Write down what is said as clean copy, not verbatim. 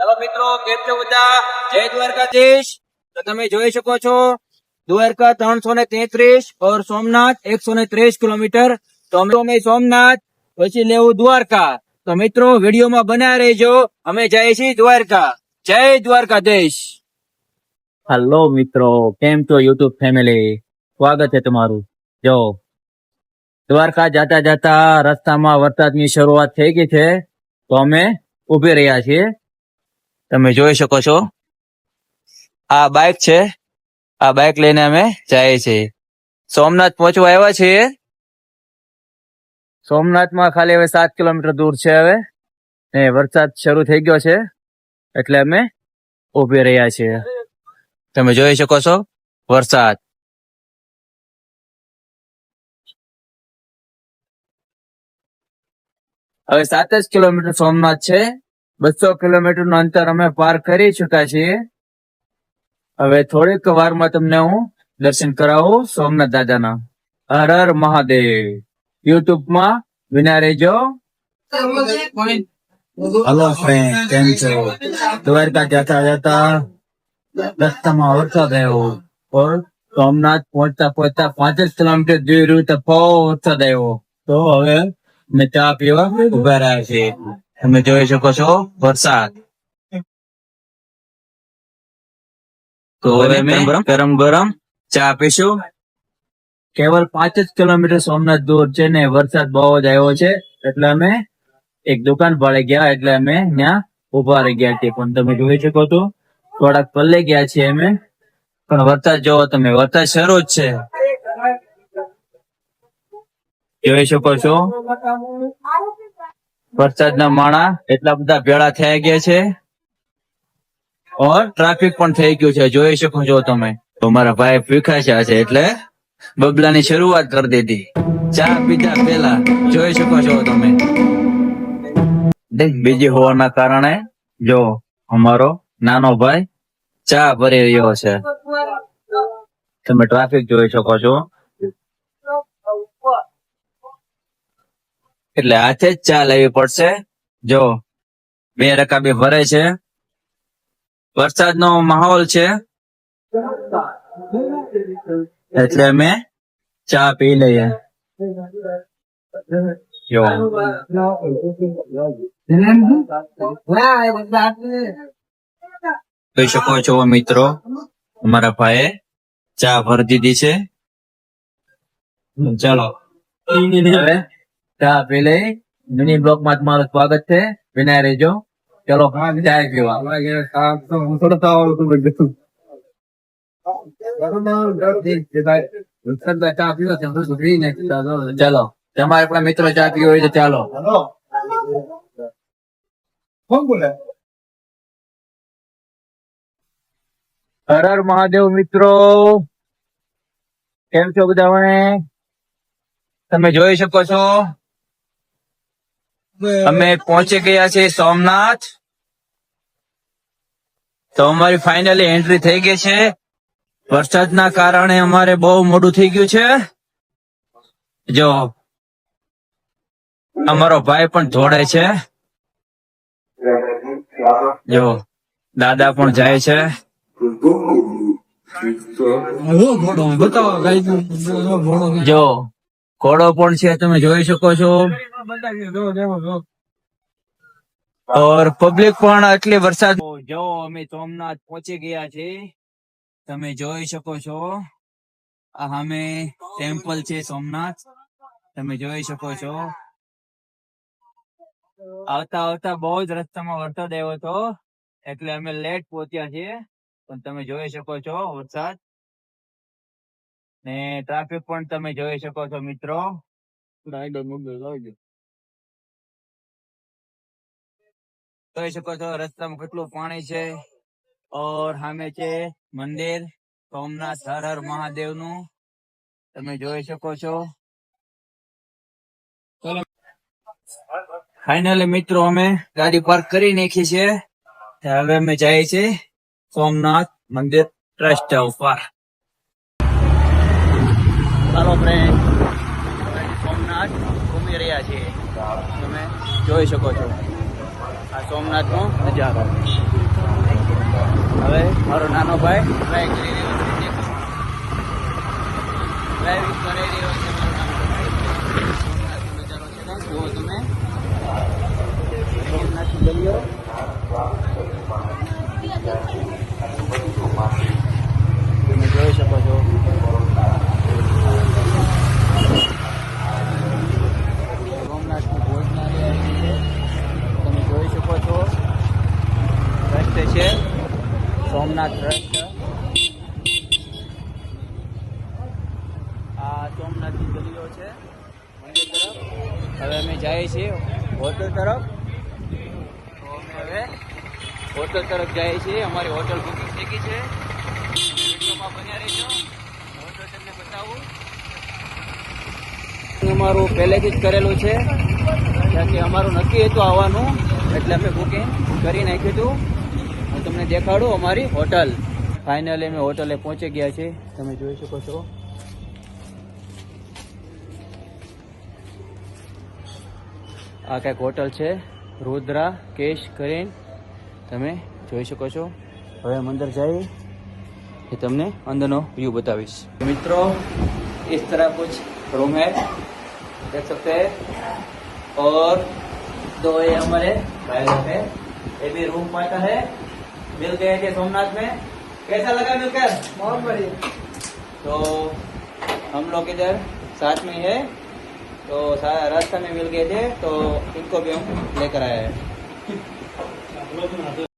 Hello मित्रों, केम छो बधा? जय द्वारकाधीश। तो તમે જોઈ શકો છો દ્વારકા 333 और સોમનાથ 130 કિલોમીટર। તો અમે સોમનાથ પછી લેવું દ્વારકા। તો મિત્રો વિડીયોમાં બન્યા રહેજો, અમે જઈએ છીએ દ્વારકા। જય દ્વારકાધીશ। હેલો મિત્રો, કેમ છો યુટ્યુબ ફેમિલી? સ્વાગત છે તમારું। જો દ્વારકા જાતા જાતા રસ્તામાં વરસાદની શરૂઆત થઈ ગઈ છે, તો અમે ઉભી રહ્યા છીએ। તમે જોઈ શકો છો આ બાઇક છે, આ બાઇક લઈને અમે જઈએ છીએ। સોમનાથ પહોંચવા આવ્યા છીએ। સોમનાથમાં ખાલી હવે 7 કિલોમીટર દૂર છે હવે, ને વરસાદ શરૂ થઈ ગયો છે એટલે અમે ઉભી રહ્યા છીએ। તમે જોઈ શકો છો વરસાદ। હવે 7 જ કિલોમીટર સોમનાથ છે। 200 કિલોમીટર નું અંતર અમે પાર કરી ચુક્યા છીએ। હવે થોડીક વારમાં તમને હું દર્શન કરાવું સોમનાથ દાદાના। હર હર મહાદેવ। યુટ્યુબ માં વિના રહેજો। હેલો ફ્રેન્ડ, કેમ છો? દ્વારકા જાતા જાતા રસ્તામાં વરસાદ આવ્યો और સોમનાથ પહોંચતા પહોંચતા 5 જ કિલોમીટર દૂર રહ્યું તો બહુ વરસાદ આવ્યો। તો હવે અમે ચા પીવા ઉભા રહ્યા છીએ। તમે જોઈ શકો છો વરસાદ। તો હવે અમે ગરમ ગરમ ચા પીશું। કેવલ 5 જ કિલોમીટર સોમનાથ દૂર છે ને વરસાદ બહુ જ આવ્યો છે એટલે અમે એક દુકાન ભાડે ગયા, એટલે અમે ત્યાં ઉભા રહી ગયા છીએ। પણ તમે જોઈ શકો છો થોડાક પલ્લે ગયા છીએ અમે, પણ વરસાદ જોવો તમે, વરસાદ શરૂ જ છે। જોઈ શકો છો વરસાદના માણા એટલા બધા ભેળા થઈ ગયા છે और ટ્રાફિક પણ થઈ ગયું છે। જોઈ શકો છો તમે। તો મારા ભાઈ ભીખાશા છે એટલે બબલાની શરૂઆત કરી દીધી ચા પીધા પેલા। જોઈ શકો છો તમે। બીજી હોવાના કારણે જો અમારો નાનો ભાઈ ચા ભરી રહ્યો છે। તમે ટ્રાફિક જોઈ શકો છો, એટલે હાથે જ ચા લેવી પડશે। જો 2 રકાબી ભરે છે। વરસાદનો માહોલ છે એટલે અમે ચા પી લઈએ। જો જોઈ શકો છો મિત્રો, અમારા ભાઈએ ચા ભરી દીધી છે। ચાલો હવે ચા પી લઈ। મિની બ્લોક માં તમારું સ્વાગત છે, વિનાય રહેજો। ચલો ચા પીવા। ચાલો તમારે પણ મિત્રો ચા પીવો હોય તો ચાલો। હર હર મહાદેવ મિત્રો, કેમ છો બધા? તમે જોઈ શકો છો અમે પહોંચી ગયા છીએ સોમનાથ। તો અમારી ફાઇનલી એન્ટ્રી થઈ ગઈ છે। વરસાદના કારણે અમારે બહુ મોડું થઈ ગયું છે। જો અમારો ભાઈ પણ દોડે છે, જો દાદા પણ જાય છે। જો ઘોડો પણ છે, તમે જોઈ શકો છો। और પબ્લિક પણ એટલી વરસાદ। જો અમે સોમનાથ પહોંચી ગયા છીએ, તમે જોઈ શકો છો। આ સામે ટેમ્પલ છે સોમનાથ, તમે જોઈ શકો છો। આવતા આવતા બહુ જ રસ્તામાં વરસાદ આવ્યો હતો એટલે અમે લેટ પહોંચ્યા છીએ। પણ તમે જોઈ શકો છો વરસાદ ને ટ્રાફિક પણ તમે જોઈ શકો છો મિત્રો। જોઈ શકો છો રસ્તામાં કેટલું પાણી છે। और સામે છે મંદિર સોમનાથ હર હર મહાદેવ નું, તમે જોઈ શકો છો। ફાઇનલી મિત્રો અમે ગાડી પાર્ક કરી નાખી છે। હવે અમે જઈએ છીએ સોમનાથ મંદિર ટ્રસ્ટ ઉપર। ચાલો ફ્રેન્ડ, સોમનાથ ઘૂમી રહ્યા છીએ, તમે જોઈ શકો છો આ સોમનાથ નો નજારો। હવે મારો નાનો ભાઈ ડ્રાઈવ કરી રહ્યો છે, ડ્રાઇવિંગ કરી રહ્યો છે મારો નાનો ભાઈ. સોમનાથનો નજારો છે ને જુઓ તમે, સોમનાથની ગલીઓ. તમે જોઈ શકો છો સોમનાથનું ભોજનાલય આવેલું છે. તમે જોઈ શકો છો રસ્તે છે સોમનાથ ટ્રસ્ટ. આ સોમનાથની ગલીઓ છે મંદિર તરફ. હવે અમે જઈએ છીએ હોટલ તરફ. તો અમે હવે હોટલ તરફ જઈએ છીએ. અમારી હોટલ બુકિંગ થઈ ગઈ છે. વિડીયોમાં બન્યા રહેજો, હોટલ તમને બતાવું. અમારું પહેલેથી જ કરેલું છે, કારણ કે અમારું નક્કી હતું આવવાનું, એટલે અમે બુકિંગ કરી નાખ્યું હતું. હું તમને દેખાડું અમારી હોટલ. ફાઇનલી અમે હોટલે પહોંચી ગયા છીએ. તમે જોઈ શકો છો આ કંઈક હોટલ છે, रुद्रा केश કરીને. તમે જોઈ શકો છો. હવે हम अंदर जाइए, ये तुमने अंदर नो व्यू बतावीश. मित्रों इस तरह कुछ रूम है, देख सकते हैं. और दो ये हमारे भाई लोग है, ये भी रूम पाता है. मिल गए थे सोमनाथ में. कैसा लगा मिलकर? बहुत बढ़िया. तो हम लोग इधर साथ में है, तो रास्ता में मिल गए थे, तो इनको भी हम लेकर आए हैं.